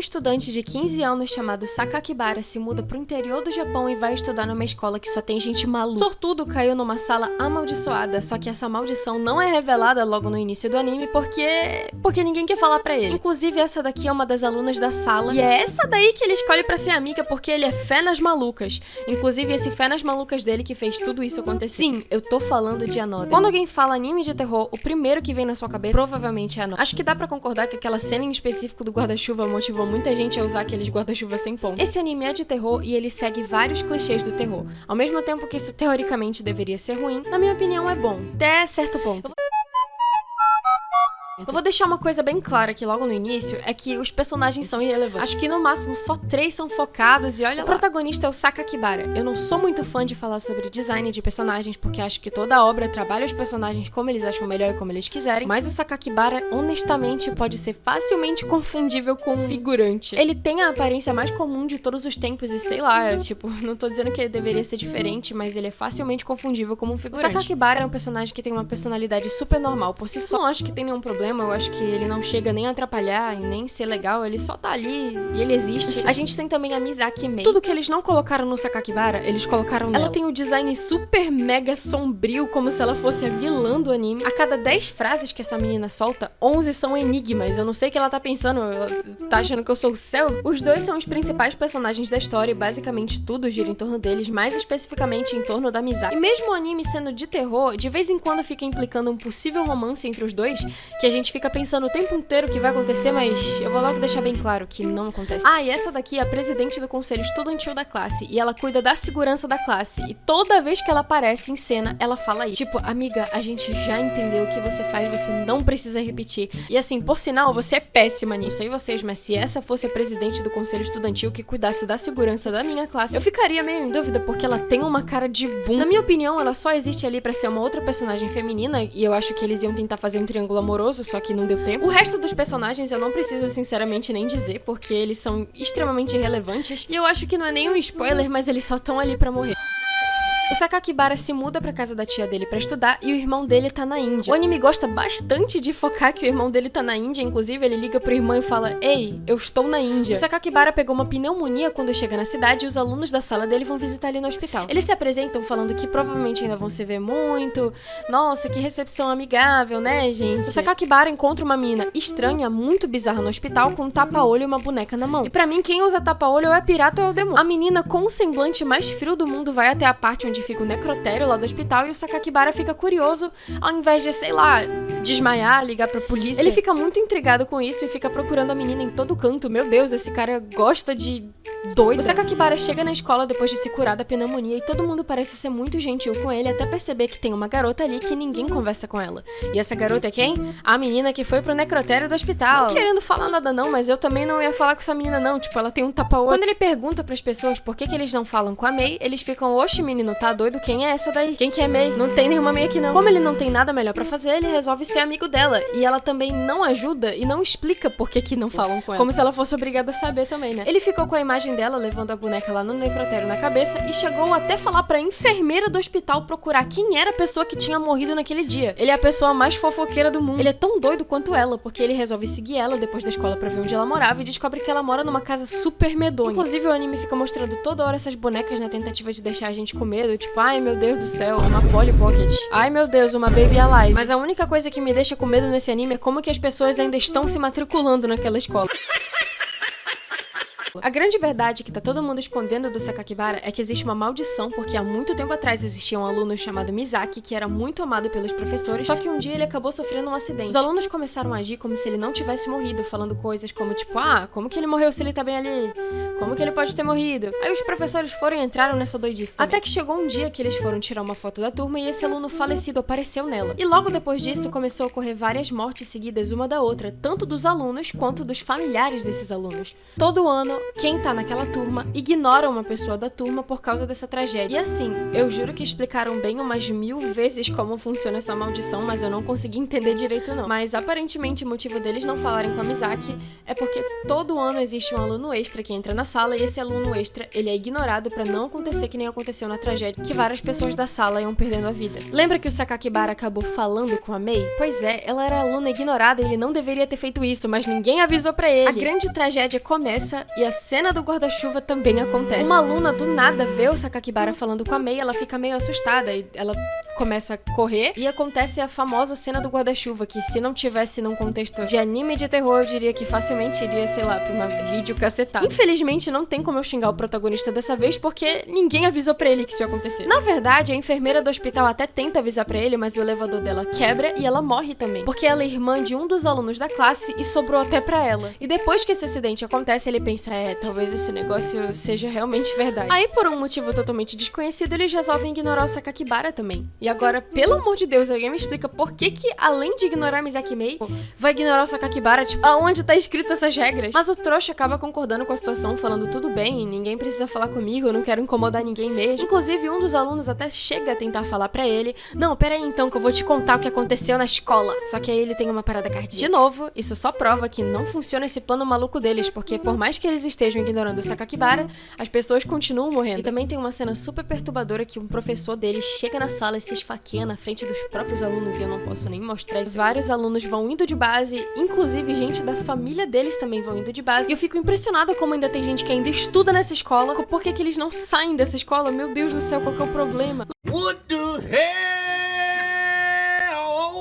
estudante de 15 anos chamado Sakakibara se muda pro interior do Japão e vai estudar numa escola que só tem gente maluca. Sortudo caiu numa sala amaldiçoada, só que essa maldição não é revelada logo no início do anime porque ninguém quer falar pra ele. Inclusive, essa daqui é uma das alunas da sala, e é essa daí que ele escolhe pra ser amiga porque ele é fé nas malucas. Inclusive, esse fé nas malucas dele que fez tudo isso acontecer. Sim, eu tô falando de Another. Quando alguém fala anime de terror, o primeiro que vem na sua cabeça provavelmente é Another. Acho que dá pra concordar que aquela cena em específico do guarda-chuva motivou muita gente a usar aqueles guarda-chuva sem ponta. Esse anime é de terror e ele segue vários clichês do terror. Ao mesmo tempo que isso teoricamente deveria ser ruim, na minha opinião é bom, até certo ponto. Eu vou deixar uma coisa bem clara aqui logo no início, é que os personagens são irrelevantes. Acho que no máximo só 3 são focados e olha lá. O protagonista é o Sakakibara. Eu não sou muito fã de falar sobre design de personagens, porque acho que toda obra trabalha os personagens como eles acham melhor e como eles quiserem, mas o Sakakibara, honestamente, pode ser facilmente confundível com um figurante. Ele tem a aparência mais comum de todos os tempos e sei lá, tipo, não tô dizendo que ele deveria ser diferente, mas ele é facilmente confundível como um figurante. O Sakakibara é um personagem que tem uma personalidade super normal por si só. Não acho que tem nenhum problema. Eu acho que ele não chega nem a atrapalhar e nem ser legal, ele só tá ali e ele existe. A gente tem também a Misaki Mei. Tudo que eles não colocaram no Sakakibara, eles colocaram nela. Ela tem o design super mega sombrio, como se ela fosse a vilã do anime. A cada 10 frases que essa menina solta, 11 são enigmas. Eu não sei o que ela tá pensando, ela tá achando que eu sou o céu? Os dois são os principais personagens da história e basicamente tudo gira em torno deles, mais especificamente em torno da Misaki. E mesmo o anime sendo de terror, de vez em quando fica implicando um possível romance entre os dois, que a gente fica pensando o tempo inteiro que vai acontecer, mas eu vou logo deixar bem claro que não acontece. Ah, e essa daqui é a presidente do conselho estudantil da classe, e ela cuida da segurança da classe, e toda vez que ela aparece em cena, ela fala isso. Tipo, amiga, a gente já entendeu o que você faz, você não precisa repetir. E assim, por sinal, você é péssima nisso. Sei vocês, mas se essa fosse a presidente do conselho estudantil que cuidasse da segurança da minha classe, eu ficaria meio em dúvida, porque ela tem uma cara de boom. Na minha opinião, ela só existe ali pra ser uma outra personagem feminina, e eu acho que eles iam tentar fazer um triângulo amoroso, só que não deu tempo. O resto dos personagens eu não preciso sinceramente nem dizer, porque eles são extremamente irrelevantes, e eu acho que não é nem um spoiler, mas eles só estão ali pra morrer. O Sakakibara se muda pra casa da tia dele pra estudar e o irmão dele tá na Índia. O anime gosta bastante de focar que o irmão dele tá na Índia, inclusive ele liga pro irmão e fala: "Ei, eu estou na Índia". O Sakakibara pegou uma pneumonia quando chega na cidade e os alunos da sala dele vão visitar ele no hospital. Eles se apresentam falando que provavelmente ainda vão se ver muito. Nossa, que recepção amigável, né, gente? O Sakakibara encontra uma menina estranha, muito bizarra no hospital, com um tapa-olho e uma boneca na mão. E pra mim, quem usa tapa-olho ou é pirata ou é o demônio. A menina com o semblante mais frio do mundo vai até a parte onde fica o necrotério lá do hospital e o Sakakibara fica curioso, ao invés de, sei lá, desmaiar, ligar pra polícia. Ele fica muito intrigado com isso e fica procurando a menina em todo canto. Meu Deus, esse cara gosta de doida. O Sakakibara chega na escola depois de se curar da pneumonia e todo mundo parece ser muito gentil com ele, até perceber que tem uma garota ali que ninguém conversa com ela. E essa garota é quem? A menina que foi pro necrotério do hospital. Não querendo falar nada não, mas eu também não ia falar com essa menina não, tipo, ela tem um tapa-olho. Quando ele pergunta pras pessoas por que eles não falam com a Mei, eles ficam: "Oxe, menino, tá doido? Quem é essa daí? Quem que é Mei? Não tem nenhuma Mei aqui não". Como ele não tem nada melhor pra fazer, ele resolve ser amigo dela. E ela também não ajuda e não explica por que não falam com ela. Como se ela fosse obrigada a saber também, né? Ele ficou com a imagem dela, levando a boneca lá no necrotério na cabeça e chegou até falar pra enfermeira do hospital procurar quem era a pessoa que tinha morrido naquele dia. Ele é a pessoa mais fofoqueira do mundo. Ele é tão doido quanto ela, porque ele resolve seguir ela depois da escola pra ver onde ela morava e descobre que ela mora numa casa super medonha. Inclusive, o anime fica mostrando toda hora essas bonecas na tentativa de deixar a gente com medo, tipo, ai meu Deus do céu, uma Polly Pocket. Ai meu Deus, uma Baby Alive. Mas a única coisa que me deixa com medo nesse anime é como que as pessoas ainda estão se matriculando naquela escola. A grande verdade que tá todo mundo escondendo do Sakakibara é que existe uma maldição, porque há muito tempo atrás existia um aluno chamado Misaki, que era muito amado pelos professores, só que um dia ele acabou sofrendo um acidente. Os alunos começaram a agir como se ele não tivesse morrido, falando coisas como tipo, ah, como que ele morreu se ele tá bem ali? Como que ele pode ter morrido? Aí os professores foram e entraram nessa doidice também. Até que chegou um dia que eles foram tirar uma foto da turma e esse aluno falecido apareceu nela. E logo depois disso começou a ocorrer várias mortes seguidas uma da outra, tanto dos alunos quanto dos familiares desses alunos. Todo ano quem tá naquela turma ignora uma pessoa da turma por causa dessa tragédia. E assim, eu juro que explicaram bem umas 1000 vezes como funciona essa maldição, mas eu não consegui entender direito não. Mas aparentemente o motivo deles não falarem com a Misaki é porque todo ano existe um aluno extra que entra na sala e esse aluno extra, ele é ignorado pra não acontecer que nem aconteceu na tragédia, que várias pessoas da sala iam perdendo a vida. Lembra que o Sakakibara acabou falando com a Mei? Pois é, ela era aluna ignorada e ele não deveria ter feito isso, mas ninguém avisou pra ele. A grande tragédia começa e a cena do guarda-chuva também acontece. Uma aluna do nada vê o Sakakibara falando com a Mei, ela fica meio assustada e ela começa a correr e acontece a famosa cena do guarda-chuva, que se não tivesse num contexto de anime de terror, eu diria que facilmente iria, sei lá, pra uma vídeo cacetada. Infelizmente, não tem como eu xingar o protagonista dessa vez, porque ninguém avisou pra ele que isso ia acontecer. Na verdade, a enfermeira do hospital até tenta avisar pra ele, mas o elevador dela quebra e ela morre também, porque ela é irmã de um dos alunos da classe e sobrou até pra ela. E depois que esse acidente acontece, ele pensa, talvez esse negócio seja realmente verdade. Aí, por um motivo totalmente desconhecido, eles resolvem ignorar o Sakakibara também. E agora, pelo amor de Deus, alguém me explica por que além de ignorar Misaki Mei, vai ignorar o Sakakibara? Tipo, aonde tá escrito essas regras? Mas o trouxa acaba concordando com a situação, falando tudo bem, ninguém precisa falar comigo, eu não quero incomodar ninguém mesmo. Inclusive, um dos alunos até chega a tentar falar pra ele, não, pera aí então que eu vou te contar o que aconteceu na escola. Só que aí ele tem uma parada cardíaca. De novo, isso só prova que não funciona esse plano maluco deles, porque por mais que eles estejam ignorando o Sakakibara, as pessoas continuam morrendo. E também tem uma cena super perturbadora que um professor deles chega na sala e se esfaqueia na frente dos próprios alunos, e eu não posso nem mostrar isso. Vários alunos vão indo de base, inclusive gente da família deles também vão indo de base. E eu fico impressionada como ainda tem gente que ainda estuda nessa escola. Por que eles não saem dessa escola? Meu Deus do céu, qual que é o problema? What the hell?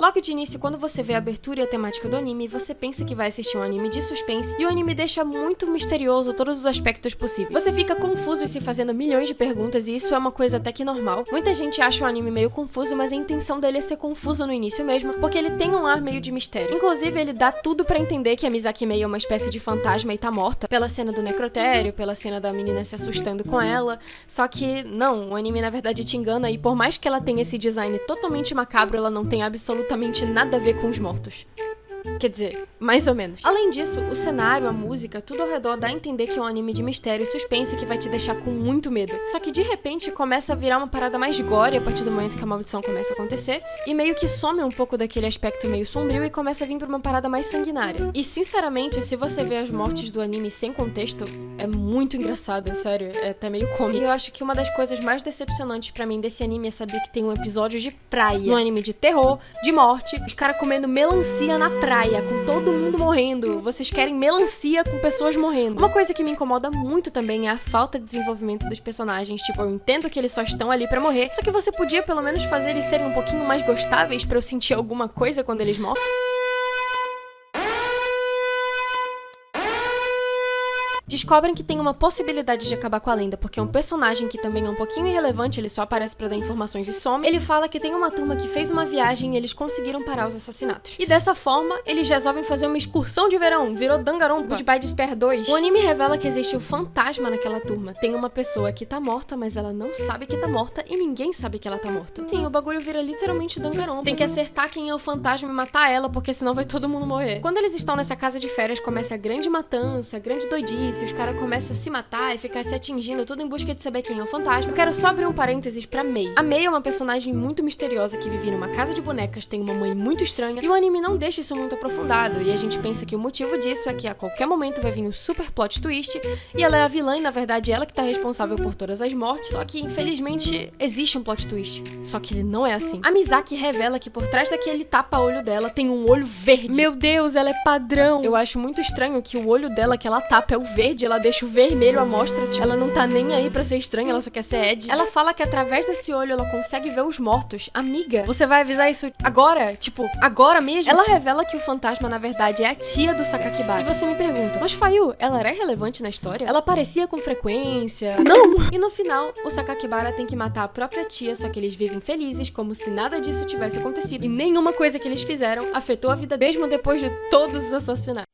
Logo de início, quando você vê a abertura e a temática do anime, você pensa que vai assistir um anime de suspense, e o anime deixa muito misterioso todos os aspectos possíveis. Você fica confuso e se fazendo milhões de perguntas, e isso é uma coisa até que normal. Muita gente acha o anime meio confuso, mas a intenção dele é ser confuso no início mesmo, porque ele tem um ar meio de mistério. Inclusive, ele dá tudo pra entender que a Misaki Mei é uma espécie de fantasma e tá morta, pela cena do necrotério, pela cena da menina se assustando com ela. Só que, não, o anime na verdade te engana, e por mais que ela tenha esse design totalmente macabro, ela não tem absolutamente nada a ver com os mortos. Quer dizer, mais ou menos. Além disso, o cenário, a música, tudo ao redor dá a entender que é um anime de mistério e suspense que vai te deixar com muito medo. Só que de repente começa a virar uma parada mais gore a partir do momento que a maldição começa a acontecer, e meio que some um pouco daquele aspecto meio sombrio e começa a vir pra uma parada mais sanguinária. E sinceramente, se você vê as mortes do anime sem contexto, é muito engraçado, sério, é até meio cômico. E eu acho que uma das coisas mais decepcionantes pra mim desse anime é saber que tem um episódio de praia. Um anime de terror, de morte, os caras comendo melancia na praia, com todo mundo morrendo. Vocês querem melancia com pessoas morrendo. Uma coisa que me incomoda muito também é a falta de desenvolvimento dos personagens. Tipo, eu entendo que eles só estão ali pra morrer, só que você podia pelo menos fazer eles serem um pouquinho mais gostáveis pra eu sentir alguma coisa quando eles morrem. Descobrem que tem uma possibilidade de acabar com a lenda, porque um personagem que também é um pouquinho irrelevante, ele só aparece pra dar informações e some, ele fala que tem uma turma que fez uma viagem e eles conseguiram parar os assassinatos. E dessa forma, eles resolvem fazer uma excursão de verão, virou Danganronpa, Goodbye Despair 2. O anime revela que existe um fantasma naquela turma. Tem uma pessoa que tá morta, mas ela não sabe que tá morta e ninguém sabe que ela tá morta. Sim, o bagulho vira literalmente Danganronpa. Tem que acertar quem é o fantasma e matar ela, porque senão vai todo mundo morrer. Quando eles estão nessa casa de férias, começa a grande matança, a grande doidice, os caras começam a se matar e ficar se atingindo, tudo em busca de saber quem é o fantasma. Eu quero só abrir um parênteses pra Mei. A Mei é uma personagem muito misteriosa que vive numa casa de bonecas, tem uma mãe muito estranha, e o anime não deixa isso muito aprofundado, e a gente pensa que o motivo disso é que a qualquer momento vai vir um super plot twist, e ela é a vilã, e na verdade ela que tá responsável por todas as mortes, só que infelizmente existe um plot twist. Só que ele não é assim. A Misaki revela que por trás daquele tapa-olho dela tem um olho verde. Meu Deus, ela é padrão! Eu acho muito estranho que o olho dela que ela tapa é o verde, ela deixa o vermelho à mostra, tipo, ela não tá nem aí pra ser estranha, ela só quer ser Ed. Ela fala que através desse olho ela consegue ver os mortos. Amiga, você vai avisar isso agora? Tipo, agora mesmo? Ela revela que o fantasma, na verdade, é a tia do Sakakibara. E você me pergunta, mas Fayu, ela era relevante na história? Ela aparecia com frequência? Não! E no final, o Sakakibara tem que matar a própria tia, só que eles vivem felizes, como se nada disso tivesse acontecido. E nenhuma coisa que eles fizeram afetou a vida mesmo depois de todos os assassinatos.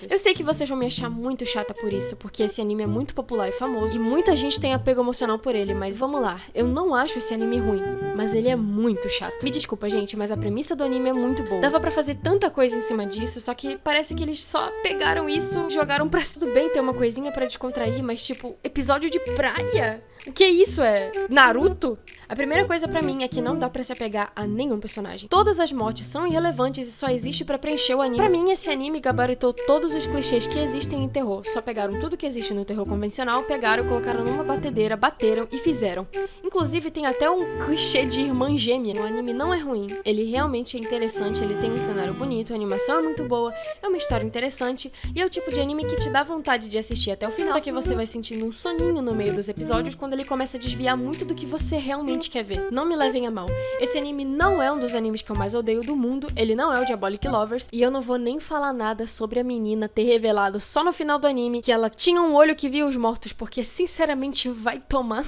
Eu sei que vocês vão me achar muito chata por isso, porque esse anime é muito popular e famoso, e muita gente tem apego emocional por ele, mas vamos lá, eu não acho esse anime ruim, mas ele é muito chato. Me desculpa, gente, mas a premissa do anime é muito boa. Dava pra fazer tanta coisa em cima disso, só que parece que eles só pegaram isso e jogaram pra... Tudo bem ter uma coisinha pra descontrair, mas tipo, episódio de praia? O que é isso? É Naruto? A primeira coisa pra mim é que não dá pra se apegar a nenhum personagem. Todas as mortes são irrelevantes e só existe pra preencher o anime. Pra mim, esse anime gabaritou todos os clichês que existem em terror. Só pegaram tudo que existe no terror convencional, pegaram, colocaram numa batedeira, bateram e fizeram. Inclusive, tem até um clichê de irmã gêmea. O anime não é ruim. Ele realmente é interessante, ele tem um cenário bonito, a animação é muito boa, é uma história interessante e é o tipo de anime que te dá vontade de assistir até o final. Só que você vai sentindo um soninho no meio dos episódios quando ele começa a desviar muito do que você realmente quer ver. Não me levem a mal. Esse anime não é um dos animes que eu mais odeio do mundo, ele não é o Diabolic Lovers, e eu não vou nem falar nada sobre a menina ter revelado só no final do anime que ela tinha um olho que via os mortos, porque sinceramente vai tomar